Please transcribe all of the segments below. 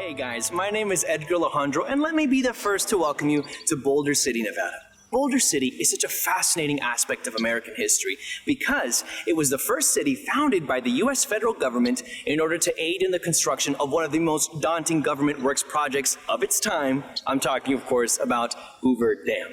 Hey guys, my name is Edgar Alejandro, and let me be the first to welcome you to Boulder City, Nevada. Boulder City is such a fascinating aspect of American history because it was the first city founded by the U.S. federal government in order to aid in the construction of one of the most daunting government works projects of its time. I'm talking, of course, about Hoover Dam.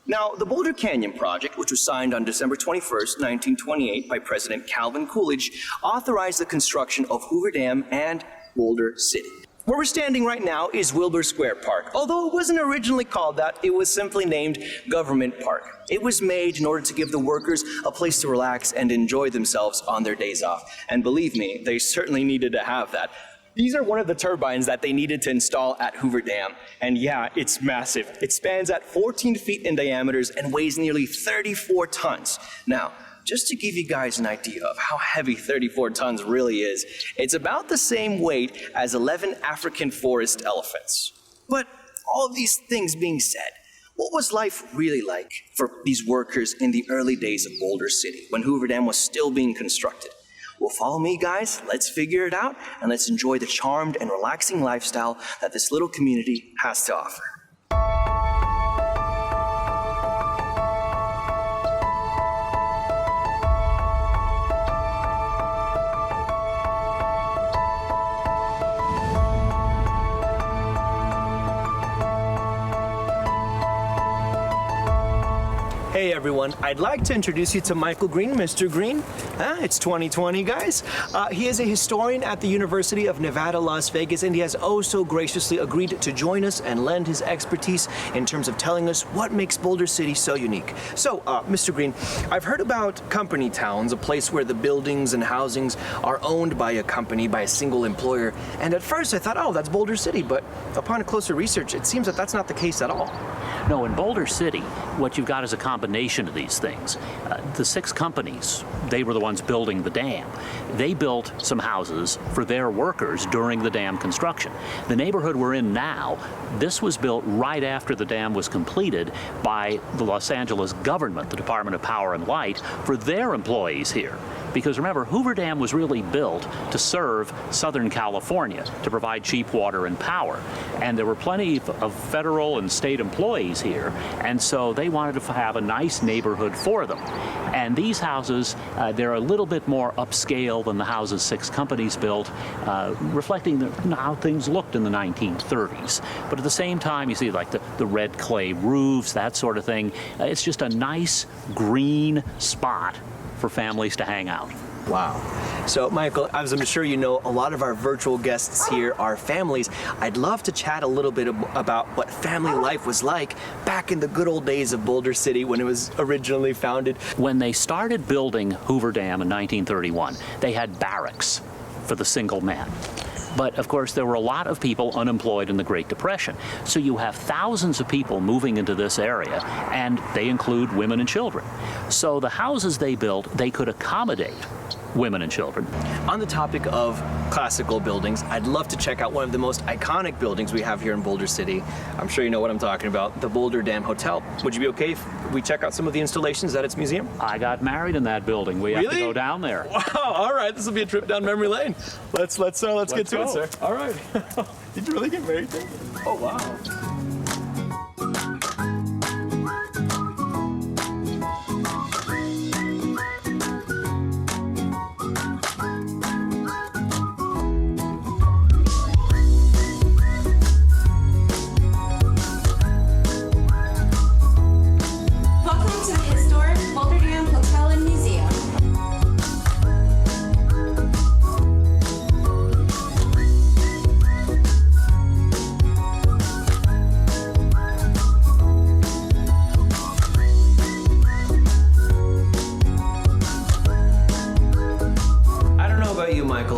Now, the Boulder Canyon Project, which was signed on December 21st, 1928 by President Calvin Coolidge, authorized the construction of Hoover Dam and Boulder City. Where we're standing right now is Wilbur Square Park. Although it wasn't originally called that, it was simply named Government Park. It was made in order to give the workers a place to relax and enjoy themselves on their days off. And believe me, they certainly needed to have that. These are one of the turbines that they needed to install at Hoover Dam. And yeah, it's massive. It spans at 14 feet in diameters and weighs nearly 34 tons. Now, just to give you guys an idea of how heavy 34 tons really is, it's about the same weight as 11 African forest elephants. But all of these things being said, what was life really like for these workers in the early days of Boulder City when Hoover Dam was still being constructed? Well, follow me, guys. Let's figure it out, and let's enjoy the charmed and relaxing lifestyle that this little community has to offer. Hey everyone, I'd like to introduce you to Michael Green, Mr. Green. It's 2020, guys. He is a historian at the University of Nevada, Las Vegas, and he has oh so graciously agreed to join us and lend his expertise in terms of telling us what makes Boulder City so unique. So, Mr. Green, I've heard about company towns, a place where the buildings and housings are owned by a company, by a single employer. And at first I thought, oh, that's Boulder City, but upon closer research, it seems that that's not the case at all. No, in Boulder City, what you've got is a combination of these things. The 6 companies, they were the ones building the dam. They built some houses for their workers during the dam construction. The neighborhood we're in now, this was built right after the dam was completed by the Los Angeles government, the Department of Power and Light, for their employees here. Because remember, Hoover Dam was really built to serve Southern California, to provide cheap water and power. And there were plenty of federal and state employees here, and so they wanted to have a nice neighborhood for them. And these houses, they're a little bit more upscale than the houses 6 companies built, reflecting how things looked in the 1930s. But at the same time, you see like the red clay roofs, that sort of thing. It's just a nice green spot for families to hang out. Wow. So, Michael, as I'm sure you know, a lot of our virtual guests here are families. I'd love to chat a little bit about what family life was like back in the good old days of Boulder City when it was originally founded. When they started building Hoover Dam in 1931, they had barracks for the single men. But of course, there were a lot of people unemployed in the Great Depression. So you have thousands of people moving into this area, and they include women and children. So the houses they built, they could accommodate women and children. On the topic of classical buildings, I'd love to check out one of the most iconic buildings we have here in Boulder City. I'm sure you know what I'm talking about, the Boulder Dam Hotel. Would you be okay if we check out some of the installations at its museum? I got married in that building. We have to go down there. Wow, all right, this will be a trip down memory lane. Let's get to it, sir. All right. Did you really get married there? Oh, wow.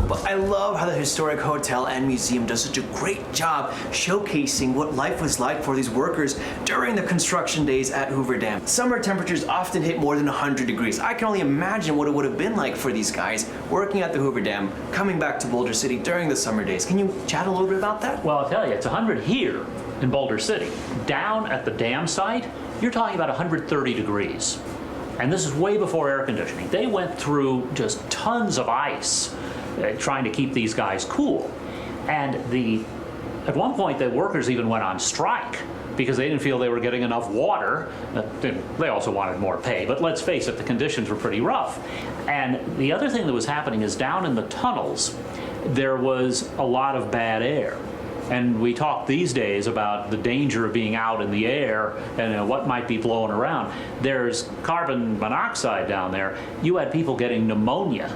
But I love how the historic hotel and museum does such a great job showcasing what life was like for these workers during the construction days at Hoover Dam. Summer temperatures often hit more than 100 degrees. I can only imagine what it would have been like for these guys working at the Hoover Dam, coming back to Boulder City during the summer days. Can you chat a little bit about that? Well, I'll tell you, it's 100 here in Boulder City. Down at the dam site, you're talking about 130 degrees. And this is way before air conditioning. They went through just tons of ice trying to keep these guys cool. And the At one point, the workers even went on strike because they didn't feel they were getting enough water. They also wanted more pay, but let's face it, the conditions were pretty rough. And the other thing that was happening is down in the tunnels, there was a lot of bad air. And we talk these days about the danger of being out in the air and what might be blowing around. There's carbon monoxide down there. You had people getting pneumonia.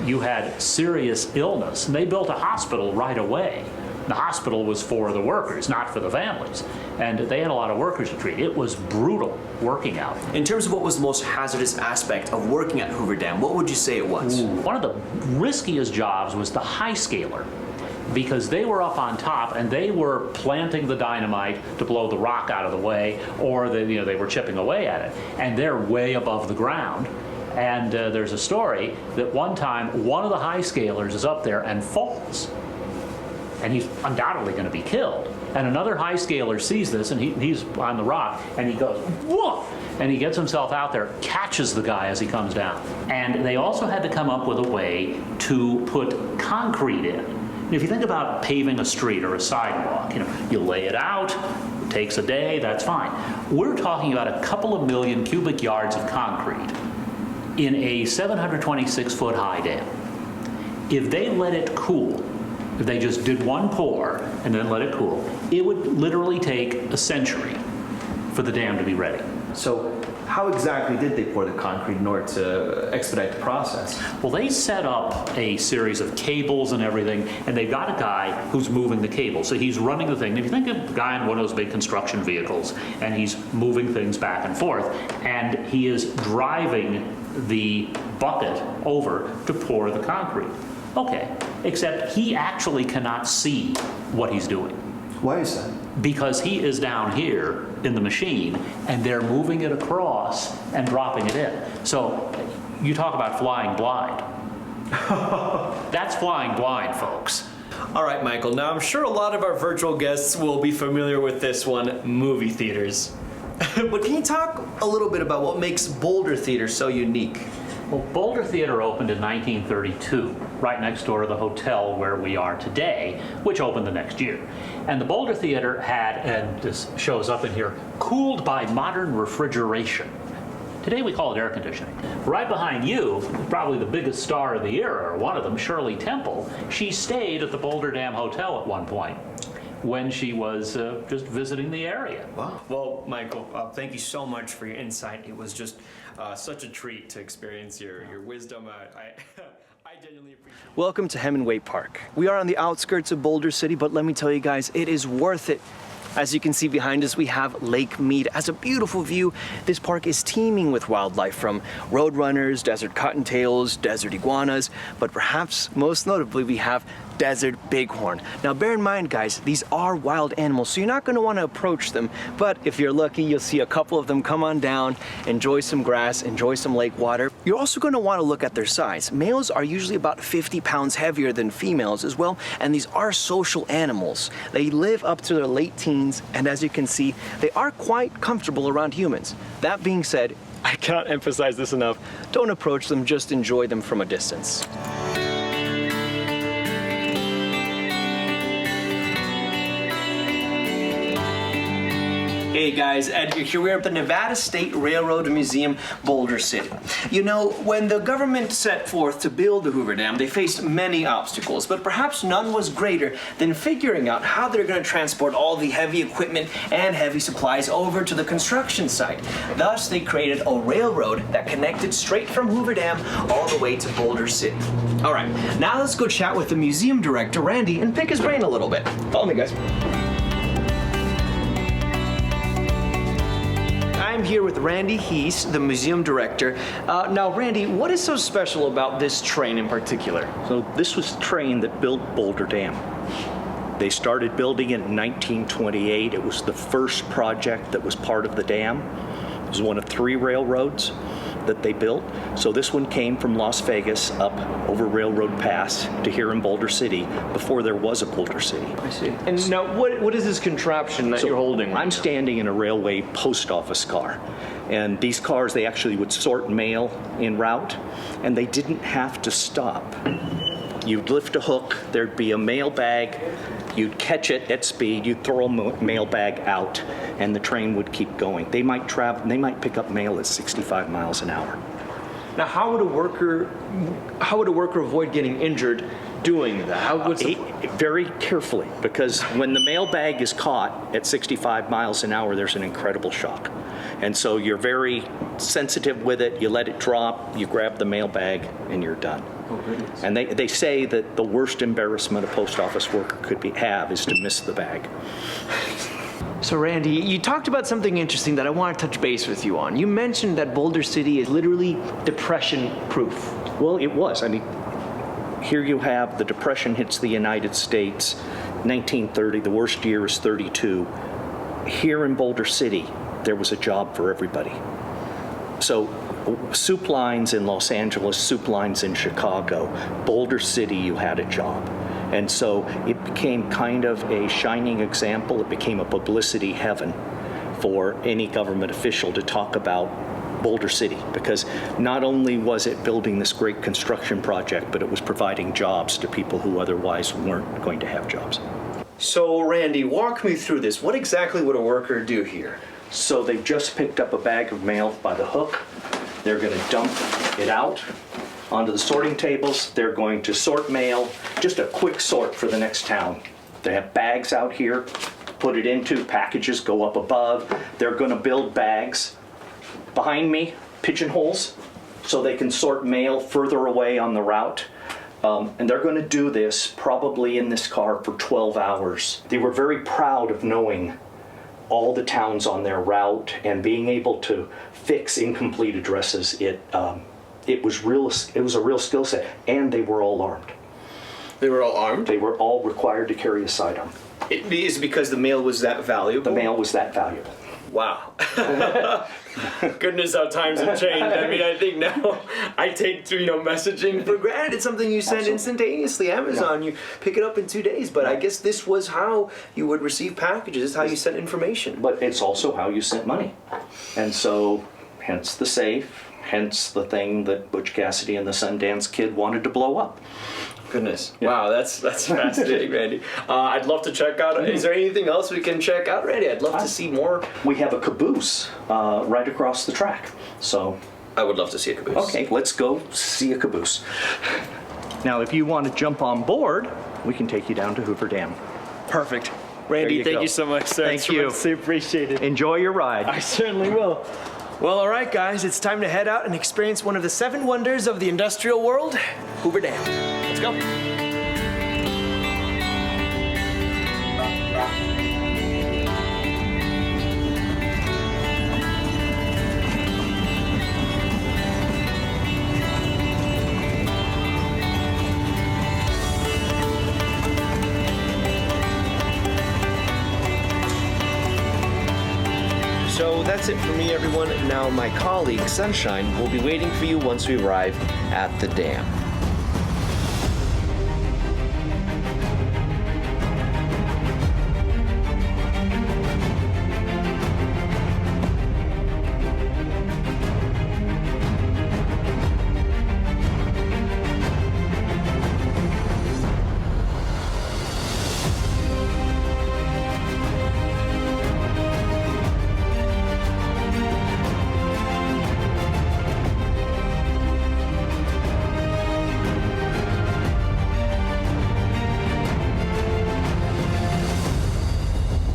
You had serious illness. And they built a hospital right away. The hospital was for the workers, not for the families. And they had a lot of workers to treat. It was brutal working out. In terms of what was the most hazardous aspect of working at Hoover Dam, what would you say it was? One of the riskiest jobs was the high scaler, because they were up on top and they were planting the dynamite to blow the rock out of the way, or they were chipping away at it. And they're way above the ground. And there's a story that one time one of the high scalers is up there and falls. And he's undoubtedly going to be killed. And another high scaler sees this, and he's on the rock, and he goes, whoa! And he gets himself out there, catches the guy as he comes down. And they also had to come up with a way to put concrete in. And if you think about paving a street or a sidewalk, you lay it out, it takes a day, that's fine. We're talking about a couple of million cubic yards of concrete in a 726-foot high dam. If they let it cool, if they just did one pour and then let it cool, it would literally take a century for the dam to be ready. So how exactly did they pour the concrete in order to expedite the process? Well, they set up a series of cables and everything, and they've got a guy who's moving the cable. So he's running the thing. And if you think of a guy in one of those big construction vehicles, and he's moving things back and forth, and he is driving the bucket over to pour the concrete. Okay, except he actually cannot see what he's doing. Why is that? Because he is down here in the machine, and they're moving it across and dropping it in. So you talk about flying blind. That's flying blind, folks. All right, Michael, now I'm sure a lot of our virtual guests will be familiar with this one, movie theaters. But can you talk a little bit about what makes Boulder Theater so unique? Well, Boulder Theater opened in 1932, right next door to the hotel where we are today, which opened the next year. And the Boulder Theater had, and this shows up in here, cooled by modern refrigeration. Today we call it air conditioning. Right behind you, probably the biggest star of the era, or one of them, Shirley Temple. She stayed at the Boulder Dam Hotel at one point when she was just visiting the area. Wow. Well, Michael, thank you so much for your insight. It was just such a treat to experience your wisdom. I genuinely appreciate it. Welcome to Hemingway Park. We are on the outskirts of Boulder City, but let me tell you guys, it is worth it. As you can see behind us, we have Lake Mead. As a beautiful view, this park is teeming with wildlife, from roadrunners, desert cottontails, desert iguanas, but perhaps most notably, we have desert bighorn. Now bear in mind, guys, these are wild animals, so you're not going to want to approach them, but if you're lucky, you'll see a couple of them come on down, enjoy some grass, enjoy some lake water. You're also going to want to look at their size. Males are usually about 50 pounds heavier than females as well, and these are social animals. They live up to their late teens, and as you can see, they are quite comfortable around humans. That being said, I cannot emphasize this enough, don't approach them, just enjoy them from a distance. Hey guys, Edgar here. We're at the Nevada State Railroad Museum, Boulder City. You know, when the government set forth to build the Hoover Dam, they faced many obstacles, but perhaps none was greater than figuring out how they're going to transport all the heavy equipment and heavy supplies over to the construction site. Thus, they created a railroad that connected straight from Hoover Dam all the way to Boulder City. All right, now let's go chat with the museum director, Randy, and pick his brain a little bit. Follow me, guys. I'm here with Randy Heese, the museum director. Now, Randy, what is so special about this train in particular? So this was the train that built Boulder Dam. They started building it in 1928. It was the first project that was part of the dam. It was one of 3 railroads that they built. So this one came from Las Vegas up over Railroad Pass to here in Boulder City before there was a Boulder City. I see. And now, what is this contraption that you're holding? I'm standing in a railway post office car. And these cars, they actually would sort mail en route, and they didn't have to stop You'd lift a hook, there'd be a mailbag, you'd catch it at speed, you'd throw a mailbag out, and the train would keep going. They might pick up mail at 65 miles an hour. Now, how would a worker avoid getting injured doing that? Very carefully, because when the mailbag is caught at 65 miles an hour, there's an incredible shock. And so you're very sensitive with it, you let it drop, you grab the mailbag, and you're done. Oh, goodness. And they say that the worst embarrassment a post office worker could have is to miss the bag. So, Randy, you talked about something interesting that I want to touch base with you on. You mentioned that Boulder City is literally depression-proof. Well, it was. I mean, here you have the Depression hits the United States, 1930, the worst year is 32. Here in Boulder City, there was a job for everybody. So soup lines in Los Angeles, soup lines in Chicago, Boulder City, you had a job. And so it became kind of a shining example. It became a publicity heaven for any government official to talk about Boulder City, because not only was it building this great construction project, but it was providing jobs to people who otherwise weren't going to have jobs. So, Randy, walk me through this. What exactly would a worker do here? So they've just picked up a bag of mail by the hook. They're going to dump it out onto the sorting tables. They're going to sort mail, just a quick sort for the next town. They have bags out here, put it into, packages go up above. They're going to build bags behind me, pigeonholes, so they can sort mail further away on the route. And they're going to do this probably in this car for 12 hours. They were very proud of knowing all the towns on their route and being able to fix incomplete addresses. It was a real skill set, and they were all armed. They were all armed? They were all required to carry a sidearm. It is because the mail was that valuable? The mail was that valuable. Wow. Goodness, how times have changed. I mean, I think now I take messaging for granted. It's something you send Absolutely. instantaneously. Amazon, you pick it up in 2 days. But I guess this was how you would receive packages. It's how you sent information. But it's also how you sent money. And so, hence the safe, hence the thing that Butch Cassidy and the Sundance Kid wanted to blow up. Goodness. Yeah. Wow, that's fascinating, Randy. I'd love to check out. Is there anything else we can check out, Randy? I'd love to see more. We have a caboose right across the track. So I would love to see a caboose. Okay, let's go see a caboose. Now, if you want to jump on board, we can take you down to Hoover Dam. Perfect. Randy, thank you so much, sir. Thank you. I appreciate it. Enjoy your ride. I certainly will. Well, all right, guys, it's time to head out and experience one of the 7 wonders of the industrial world, Hoover Dam. Let's go. So that's it for me, everyone. Now my colleague, Sunshine, will be waiting for you once we arrive at the dam.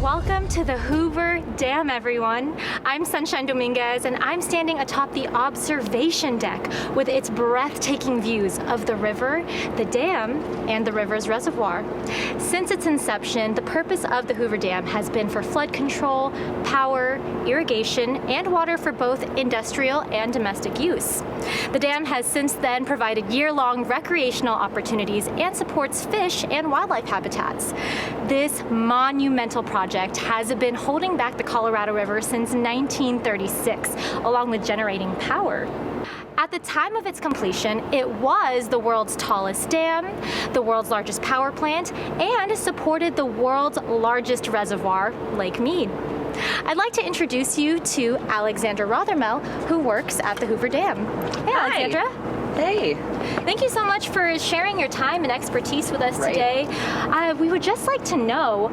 Welcome to the Hoover Dam, everyone. I'm Sunshine Dominguez, and I'm standing atop the observation deck with its breathtaking views of the river, the dam, and the river's reservoir. Since its inception, the purpose of the Hoover Dam has been for flood control, power, irrigation, and water for both industrial and domestic use. The dam has since then provided year-long recreational opportunities and supports fish and wildlife habitats. This monumental project has been holding back the Colorado River since 1936, along with generating power. At the time of its completion, it was the world's tallest dam, the world's largest power plant, and supported the world's largest reservoir, Lake Mead. I'd like to introduce you to Alexandra Rothermel, who works at the Hoover Dam. Hey, Hi. Alexandra. Hey. Thank you so much for sharing your time and expertise with us today. We would just like to know,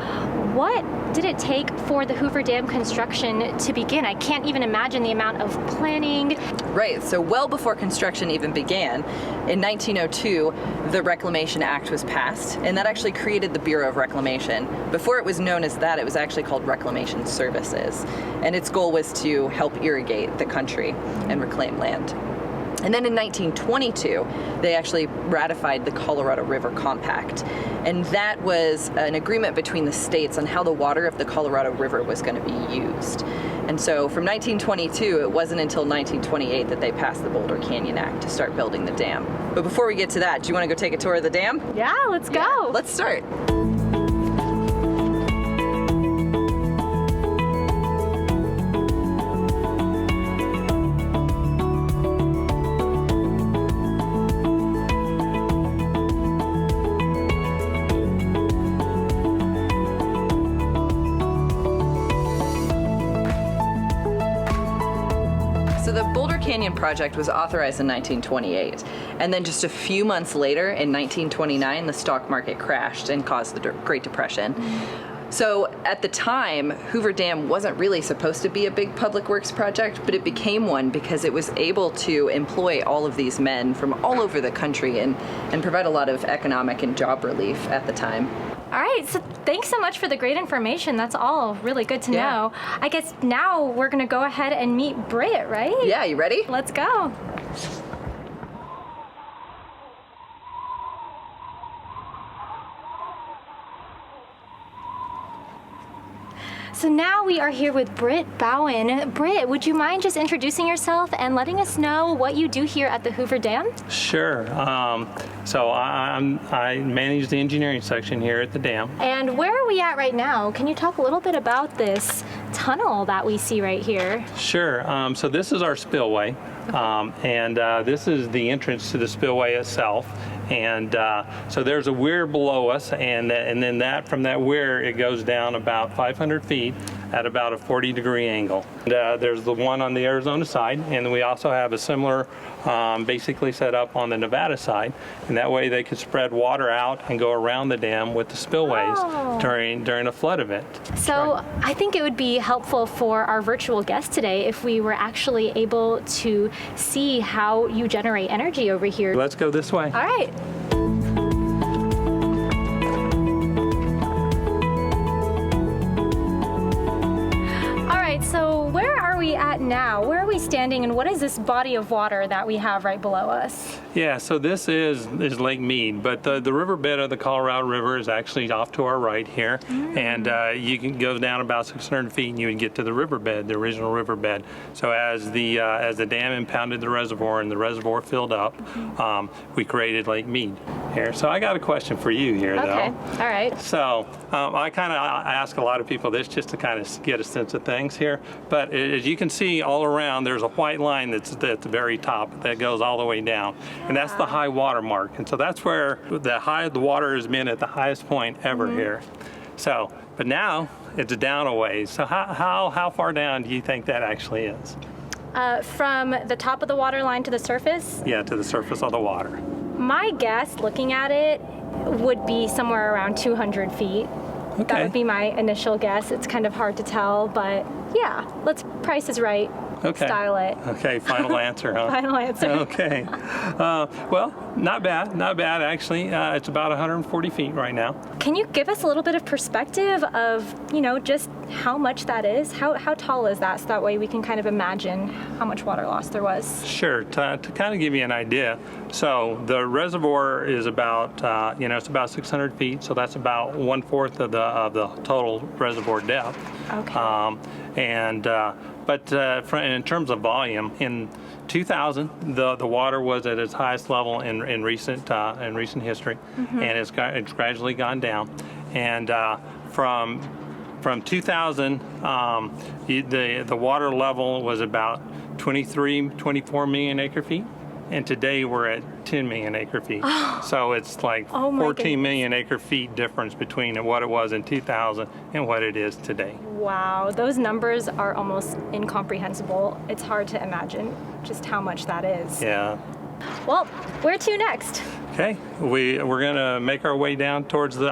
what did it take for the Hoover Dam construction to begin? I can't even imagine the amount of planning. Right, so well before construction even began, in 1902, the Reclamation Act was passed, and that actually created the Bureau of Reclamation. Before it was known as that, it was actually called Reclamation Services, and its goal was to help irrigate the country and reclaim land. And then in 1922, they actually ratified the Colorado River Compact. And that was an agreement between the states on how the water of the Colorado River was going to be used. And so from 1922, it wasn't until 1928 that they passed the Boulder Canyon Act to start building the dam. But before we get to that, do you want to go take a tour of the dam? Yeah, let's go. Yeah, let's start. The Boulder Canyon project was authorized in 1928, and then just a few months later, in 1929, the stock market crashed and caused the Great Depression. So at the time, Hoover Dam wasn't really supposed to be a big public works project, but it became one because it was able to employ all of these men from all over the country and provide a lot of economic and job relief at the time. All right, so thanks so much for the great information. That's all really good to know. I guess now we're gonna go ahead and meet Britt, right? Yeah, you ready? Let's go. So now we are here with Britt Bowen. Britt, would you mind just introducing yourself and letting us know what you do here at the Hoover Dam? Sure. So I manage the engineering section here at the dam. And where are we at right now? Can you talk a little bit about this tunnel that we see right here? Sure. So this is our spillway, and this is the entrance to the spillway itself. And so there's a weir below us, and then from that weir it goes down about 500 feet at about a 40-degree angle. And, there's the one on the Arizona side, and we also have a similar basically set up on the Nevada side, and that way they could spread water out and go around the dam with the spillways during a flood event. So I think it would be helpful for our virtual guests today if we were actually able to see how you generate energy over here. Let's go this way. All right. So where are we at now? Where are we standing, and what is this body of water that we have right below us? Yeah, so this is Lake Mead, but the riverbed of the Colorado River is actually off to our right here, and you can go down about 600 feet and you would get to the riverbed, the original riverbed. So as the dam impounded the reservoir and the reservoir filled up, we created Lake Mead here. So I got a question for you here, though. Okay, all right. So I ask a lot of people this just to kind of get a sense of things here, but as you can see all around, there's a white line that's at the very top that goes all the way down, and that's the high water mark. And so that's where the water has been at the highest point ever here. So, but now it's down a ways. So how far down do you think that actually is? From the top of the water line to the surface? Yeah, to the surface of the water. My guess, looking at it, would be somewhere around 200 feet. Okay. That would be my initial guess. It's kind of hard to tell, but yeah, Price is Right. Okay. Style it. Okay, final answer, huh? Final answer. Okay. Well, not bad actually. It's about 140 feet right now. Can you give us a little bit of perspective of, just how much that is? How tall is that, so that way we can kind of imagine how much water loss there was? Sure. To kind of give you an idea, so the reservoir is about, it's about 600 feet, so that's about 1/4 of the total reservoir depth. Okay. But in terms of volume, in 2000, the water was at its highest level in recent history, and it's gradually gone down. And from 2000, the water level was about 24 million acre feet. And today we're at 10 million acre feet. So it's like 14 million acre feet difference between what it was in 2000 and what it is today. Wow, those numbers are almost incomprehensible. It's hard to imagine just how much that is. Yeah. Well, where to next? Okay, we're going to make our way down towards the,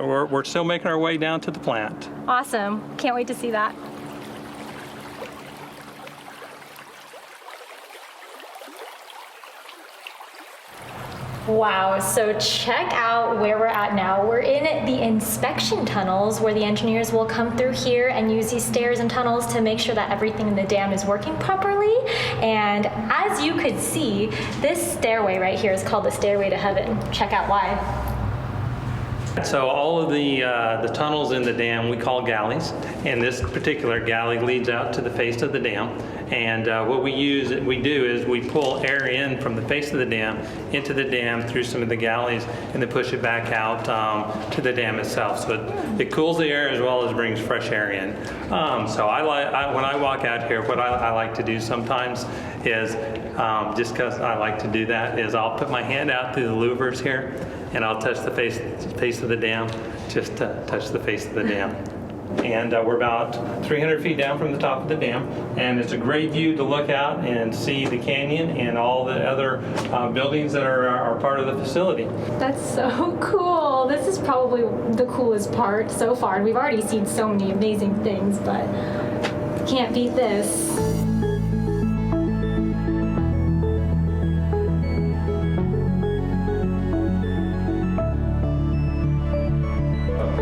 we're still making our way down to the plant. Awesome. Can't wait to see that. Wow, so check out where we're at now. We're in the inspection tunnels where the engineers will come through here and use these stairs and tunnels to make sure that everything in the dam is working properly. And as you could see, this stairway right here is called the Stairway to Heaven. Check out why. So all of the tunnels in the dam we call galleys, and this particular galley leads out to the face of the dam. And what we do is we pull air in from the face of the dam into the dam through some of the galleys, and then push it back out to the dam itself. So it cools the air as well as brings fresh air in. So when I walk out here, what I like to do sometimes is, just because I like to do that, is I'll put my hand out through the louvers here, and I'll touch the face of the dam, just to touch the face of the dam. And we're about 300 feet down from the top of the dam, and it's a great view to look out and see the canyon and all the other buildings that are part of the facility. That's so cool. This is probably the coolest part so far. And we've already seen so many amazing things, but can't beat this.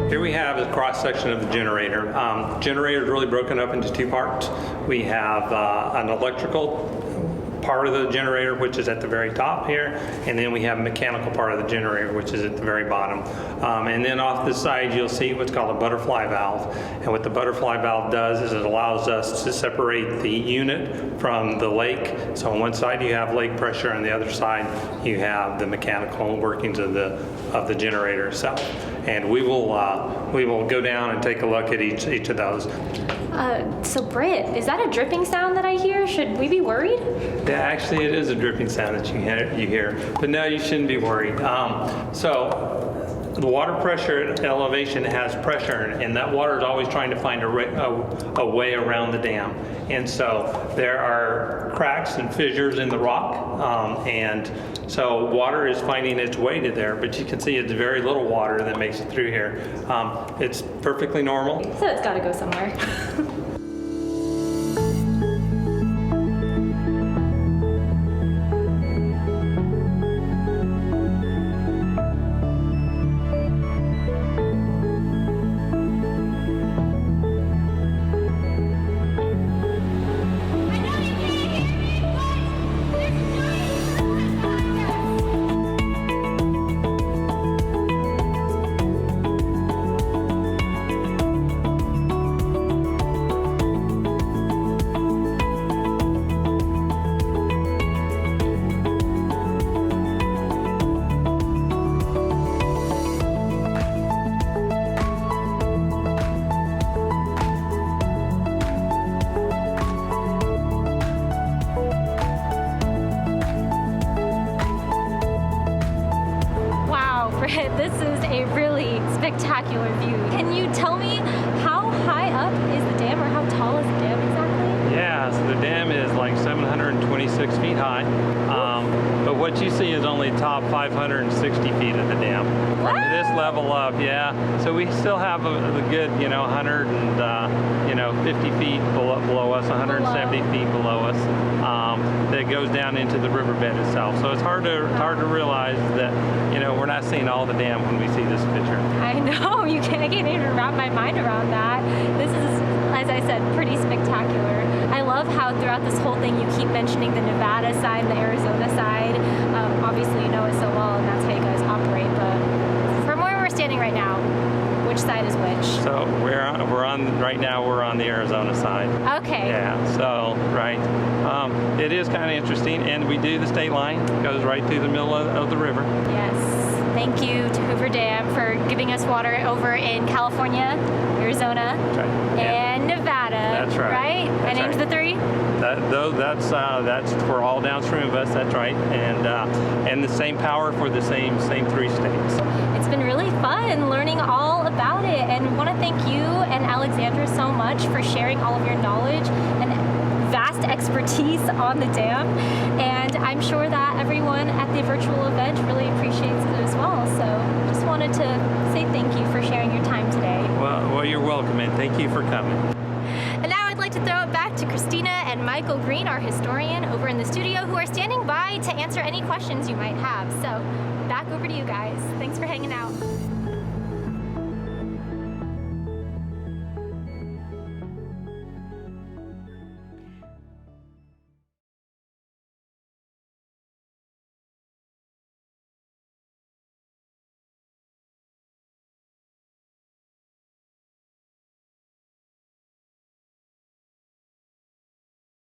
Here we have a cross-section of the generator. Generator is really broken up into two parts. We have an electrical part of the generator, which is at the very top here, and then we have a mechanical part of the generator, which is at the very bottom. And then off the side, you'll see what's called a butterfly valve. And what the butterfly valve does is it allows us to separate the unit from the lake. So on one side you have lake pressure, on the other side you have the mechanical workings of the generator itself. And we will go down and take a look at each of those. So Britt, is that a dripping sound that I hear? Should we be worried? Yeah, actually it is a dripping sound that you hear. But no, you shouldn't be worried. So the water pressure elevation has pressure, and that water is always trying to find a way around the dam. And so there are cracks and fissures in the rock, and so water is finding its way to there, but you can see it's very little water that makes it through here. It's perfectly normal. So it's got to go somewhere. This is a really spectacular view. Can you tell me how high up is the dam, or how tall is the dam exactly? Yeah, so the dam is like 726 feet high. But what you see is only top 560 feet of the dam. What? From this level up, yeah. So we still have a good, 150 feet below us, 170 feet below us. That goes down into the riverbed itself. So it's hard to realize that, we're not seeing all the dam when we see this picture. I know, I can't even wrap my mind around that. This is, as I said, pretty spectacular. I love how throughout this whole thing you keep mentioning the Nevada side and the Arizona side. Obviously you know it so well, and that's how you guys operate, but from where we're standing right now, which side is which? So right now we're on the Arizona side. Okay. Yeah, so, right. It is kind of interesting, and we do the state line. It goes right through the middle of the river. Yes. Thank you to Hoover Dam for giving us water over in California, Arizona, That's right. and Nevada. That's right. Right? I That's named right. the three? That's for all downstream of us. That's right, and the same power for the same three states. It's been really fun learning all about it, and want to thank you and Alexandra so much for sharing all of your knowledge and vast expertise on the dam, and I'm sure that everyone at the virtual event really appreciates it as well. So just wanted to say thank you for sharing your time today. Well, you're welcome, and thank you for coming. And now I'd like to throw it back to Christina and Michael Green, our historian, over in the studio, who are standing by to answer any questions you might have. So back over to you guys. Thanks for hanging out.